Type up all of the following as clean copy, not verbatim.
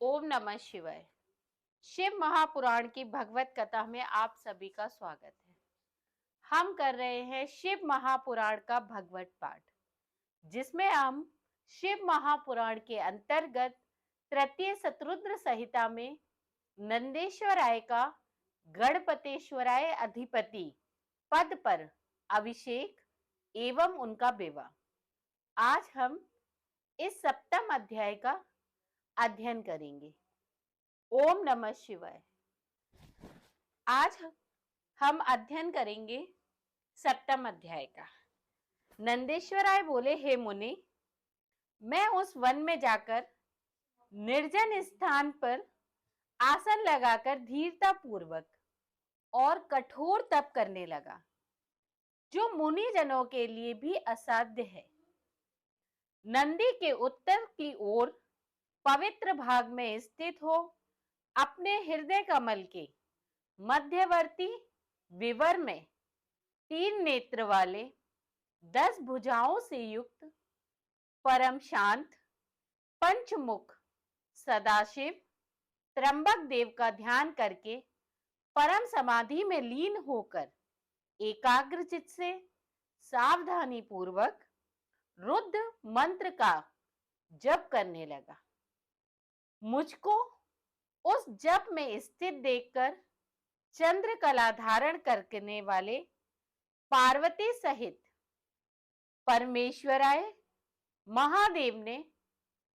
ओम नमः शिवाय। शिव महापुराण की भगवत कथा में आप सभी का स्वागत है। हम कर रहे हैं शिव महापुराण का भगवत पाठ, जिसमें हम शिव महापुराण के अंतर्गत तृतीय शतरुद्र संहिता में नंदेश्वराय का गणपतेश्वराय अधिपति पद पर अभिषेक एवं उनका विवाह। आज हम इस सप्तम अध्याय का अध्ययन करेंगे। ओम नमः शिवाय। आज हम अध्ययन करेंगे सप्तम अध्याय का। नंदेश्वराय बोले, हे मुनि, मैं उस वन में जाकर निर्जन स्थान पर आसन लगाकर धीरता पूर्वक और कठोर तप करने लगा, जो मुनि जनों के लिए भी असाध्य है। नंदी के उत्तर की ओर पवित्र भाग में स्थित हो अपने हृदय कमल के मध्यवर्ती विवर में 3 नेत्र वाले 10 भुजाओं से युक्त परम शांत पंचमुख सदाशिव त्र्यंबक देव का ध्यान करके परम समाधि में लीन होकर एकाग्र चित्त से सावधानी पूर्वक रुद्र मंत्र का जप करने लगा। मुझको उस जप में स्थित देखकर चंद्र कला धारण करने वाले पार्वती सहित परमेश्वराय महादेव ने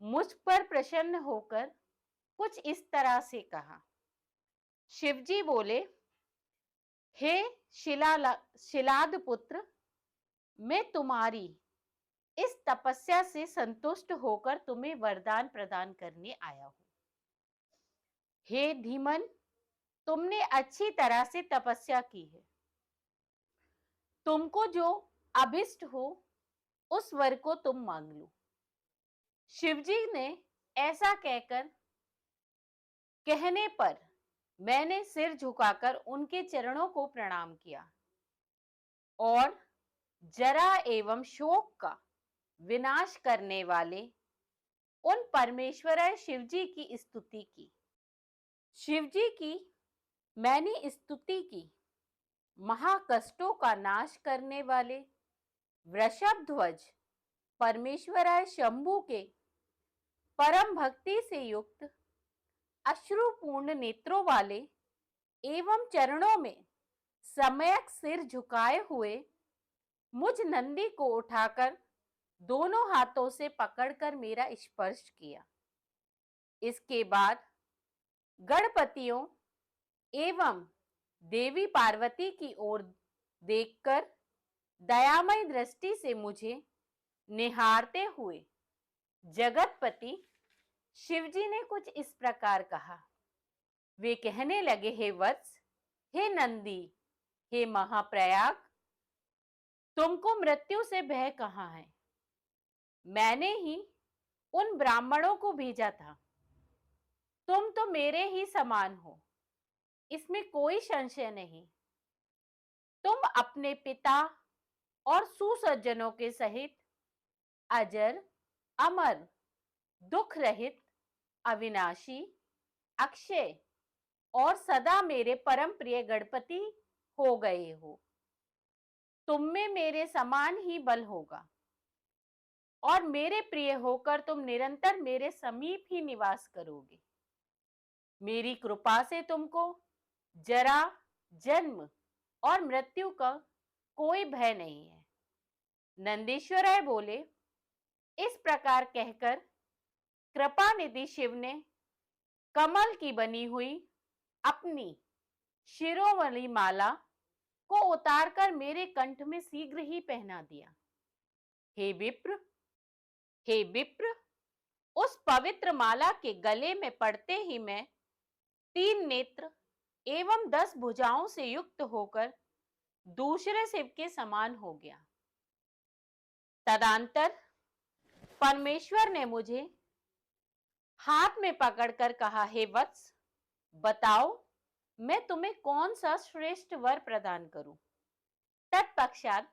मुझ पर प्रसन्न होकर कुछ इस तरह से कहा। शिवजी बोले, हे शिलाद पुत्र, मैं तुम्हारी इस तपस्या से संतुष्ट होकर तुम्हें वरदान प्रदान करने आया हूं। हे धीमन, तुमने अच्छी तरह से तपस्या की है। तुमको जो अभिष्ट हो उस वर को तुम मांग लो। शिवजी ने ऐसा कहने पर मैंने सिर झुकाकर उनके चरणों को प्रणाम किया और जरा एवं शोक का विनाश करने वाले उन परमेश्वर शिवजी की स्तुति की। शिवजी की मैंने स्तुति की। महाकष्टों का नाश करने वाले वृषभ ध्वज परमेश्वराय शंभु के परम भक्ति से युक्त अश्रुपूर्ण नेत्रों वाले एवं चरणों में सम्यक सिर झुकाए हुए मुझ नंदी को उठाकर दोनों हाथों से पकड़कर मेरा स्पर्श किया। इसके बाद गणपतियों एवं देवी पार्वती की ओर देखकर दयामय दृष्टि से मुझे निहारते हुए जगतपति शिवजी ने कुछ इस प्रकार कहा। वे कहने लगे, हे वत्स, हे नंदी, हे महाप्रयाग, तुमको मृत्यु से भय कहाँ है? मैंने ही उन ब्राह्मणों को भेजा था। तुम तो मेरे ही समान हो, इसमें कोई संशय नहीं। तुम अपने पिता और सुसज्जनों के सहित अजर अमर दुख रहित अविनाशी अक्षय और सदा मेरे परम प्रिय गणपति हो गए हो। तुम में मेरे समान ही बल होगा और मेरे प्रिय होकर तुम निरंतर मेरे समीप ही निवास करोगे। मेरी कृपा से तुमको जरा जन्म और मृत्यु का कोई भय नहीं है। नंदीश्वराय बोले, इस प्रकार कहकर कृपा निधि शिव ने कमल की बनी हुई अपनी शिरोमणि माला को उतारकर मेरे कंठ में शीघ्र ही पहना दिया। हे विप्र, उस पवित्र माला के गले में पड़ते ही मैं 3 नेत्र एवं 10 भुजाओं से युक्त होकर दूसरे शिव के समान हो गया। तदंतर परमेश्वर ने मुझे हाथ में पकड़कर कहा, हे वत्स, बताओ मैं तुम्हें कौन सा श्रेष्ठ वर प्रदान करूं। तत्पश्चात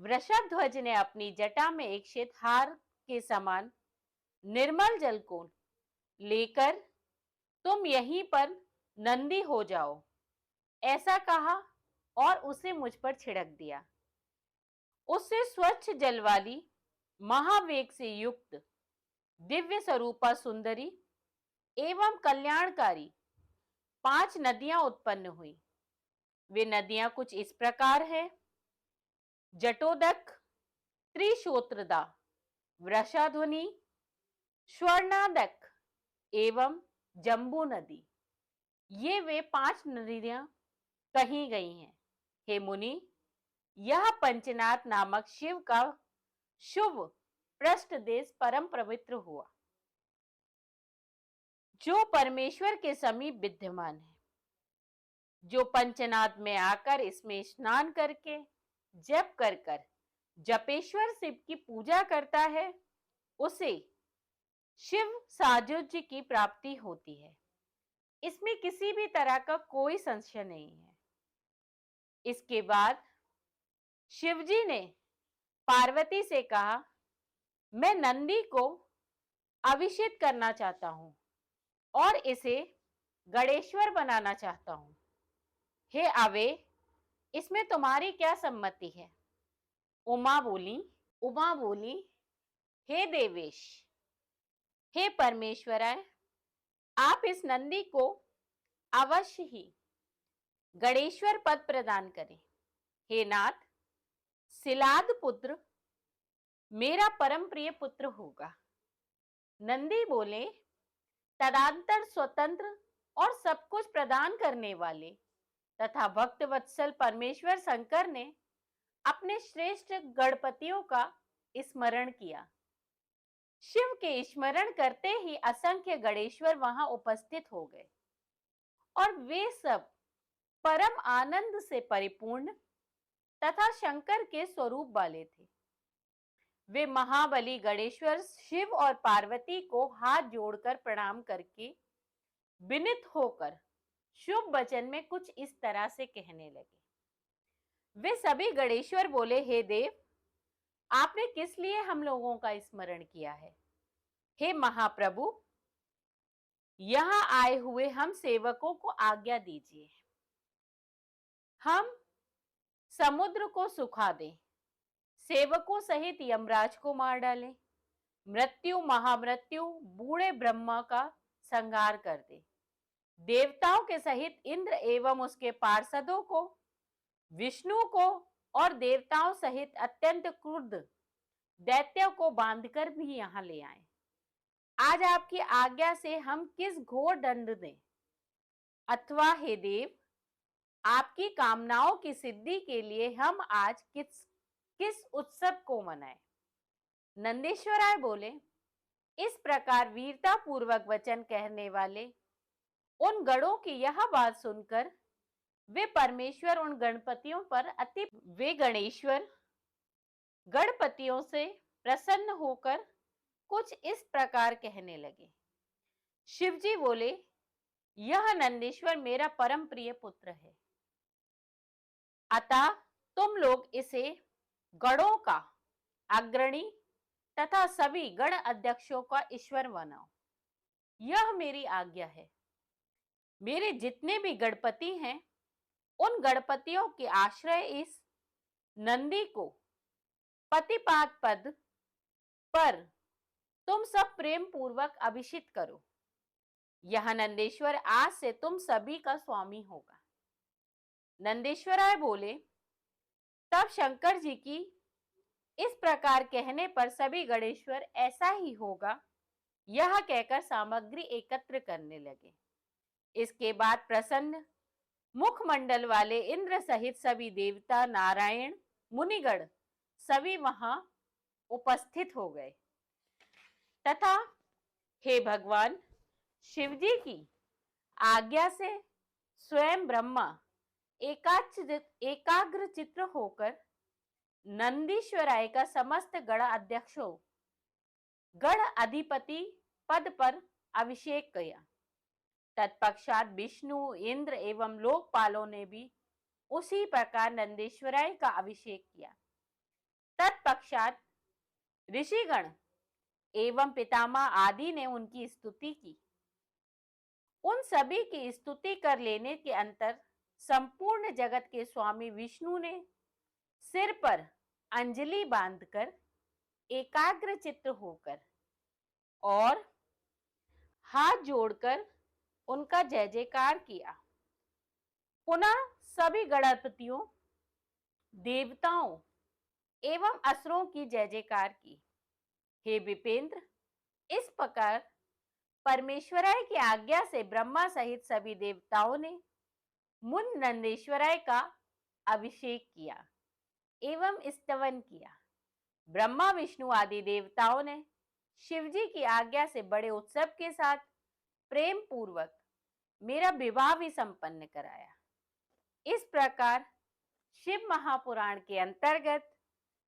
वृषभ ध्वज ने अपनी जटा में एक श्वेत हार के समान निर्मल जल को लेकर तुम यहीं पर नंदी हो जाओ, ऐसा कहा और उसे मुझ पर छिड़क दिया। उससे स्वच्छ जल वाली महावेग से युक्त दिव्य स्वरूपा सुंदरी एवं कल्याणकारी 5 नदियां उत्पन्न हुई। वे नदियां कुछ इस प्रकार है: जटोदक, त्रिशोत्रदा, वृषाध्वनि, स्वर्णादक एवं जम्बू नदी। ये वे 5 नदियां कही गई हैं। हे मुनि, यह पंचनाथ नामक शिव का शुभ पृष्ठ देश परम पवित्र हुआ, जो परमेश्वर के समीप विद्यमान है। जो पंचनाथ में आकर इसमें स्नान करके जप कर कर जपेश्वर शिव की पूजा करता है, उसे शिव सायुज्य की प्राप्ति होती है। इसमें किसी भी तरह का कोई संशय नहीं है। इसके बाद शिवजी ने पार्वती से कहा, मैं नंदी को अभिषेक करना चाहता हूं और इसे गणेश्वर बनाना चाहता हूं। हे आवे, इसमें तुम्हारी क्या सम्मति है? उमा बोली, हे देवेश, हे परमेश्वराय, आप इस नंदी को अवश्य ही गणेश्वर पद प्रदान करें। हे नाथ, सिलाद पुत्र मेरा परम प्रिय पुत्र होगा। नंदी बोले, तदांतर स्वतंत्र और सब कुछ प्रदान करने वाले तथा भक्त वत्सल परमेश्वर शंकर ने अपने श्रेष्ठ गणपतियों का स्मरण किया। शिव के स्मरण करते ही असंख्य गणेश्वर वहां उपस्थित हो गए और वे सब परम आनंद से परिपूर्ण तथा शंकर के स्वरूप वाले थे। वे महाबली गणेश्वर शिव और पार्वती को हाथ जोड़कर प्रणाम करके विनित होकर शुभ वचन में कुछ इस तरह से कहने लगे। वे सभी गणेश्वर बोले, हे देव, आपने किस लिए हम लोगों का स्मरण किया है? हे महाप्रभु, यहां आए हुए हम सेवकों को आज्ञा दीजिए, हम समुद्र को सुखा दें, सेवकों सहित यमराज को मार डालें, मृत्यु महामृत्यु बूढ़े ब्रह्मा का संहार कर दे, देवताओं के सहित इंद्र एवं उसके पार्षदों को, विष्णु को और देवताओं सहित अत्यंत क्रुद्ध दैत्यों को बांधकर भी यहां ले आए। आज आपकी आज्ञा से हम किस घोर दंड दें, अथवा हे देव, आपकी कामनाओं की सिद्धि के लिए हम आज किस उत्सव को मनाएं? नंदीश्वराय बोले, इस प्रकार वीरता पूर्वक वचन कहने वाले उन गणों की यह बात सुनकर वे परमेश्वर उन गणपतियों पर वे गणेश्वर गणपतियों से प्रसन्न होकर कुछ इस प्रकार कहने लगे। शिवजी बोले, यह नंदीश्वर मेरा परम प्रिय पुत्र है, अतः तुम लोग इसे गणों का अग्रणी तथा सभी गण अध्यक्षों का ईश्वर बनाओ। यह मेरी आज्ञा है। मेरे जितने भी गणपति हैं, उन गणपतियों के आश्रय इस नंदी को पतिपाद पद पर तुम सब प्रेम पूर्वक अभिषेक करो। यह नंदेश्वर आज से तुम सभी का स्वामी होगा। नंदेश्वराय बोले, तब शंकर जी की इस प्रकार कहने पर सभी गणेश्वर ऐसा ही होगा, यह कहकर सामग्री एकत्र करने लगे। इसके बाद प्रसन्न मुखमंडल वाले इंद्र सहित सभी देवता, नारायण, मुनिगण सभी वहां उपस्थित हो गए तथा हे भगवान, शिवजी की आज्ञा से स्वयं ब्रह्मा एकाग्र चित्र होकर नंदीश्वराय का समस्त गण अध्यक्षों गण अधिपति पद पर अभिषेक किया। तत्पश्चात विष्णु, इंद्र एवं लोकपालों ने भी उसी प्रकार नंदीश्वराय का अभिषेक किया। तत्पश्चात ऋषिगण एवं पितामह आदि ने उनकी स्तुति की उन सभी की स्तुति कर लेने के अंतर संपूर्ण जगत के स्वामी विष्णु ने सिर पर अंजलि बांधकर एकाग्र चित्त होकर और हाथ जोड़कर उनका जय जयकार किया। पुनः सभी गणपतियों, देवताओं एवं असुरों की जय जयकार की। हे विपेंद्र, इस प्रकार परमेश्वराय की आज्ञा से ब्रह्मा सहित सभी देवताओं ने मुन नंदेश्वराय का अभिषेक किया एवं स्तवन किया। ब्रह्मा विष्णु आदि देवताओं ने शिवजी की आज्ञा से बड़े उत्सव के साथ प्रेम पूर्वक मेरा विवाह भी संपन्न कराया। इस प्रकार शिव महापुराण के अंतर्गत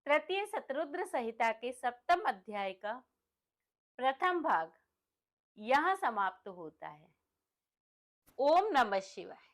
तृतीय शतरुद्र संहिता के 7वें अध्याय का प्रथम भाग यहाँ समाप्त होता है। ओम नमः शिवाय।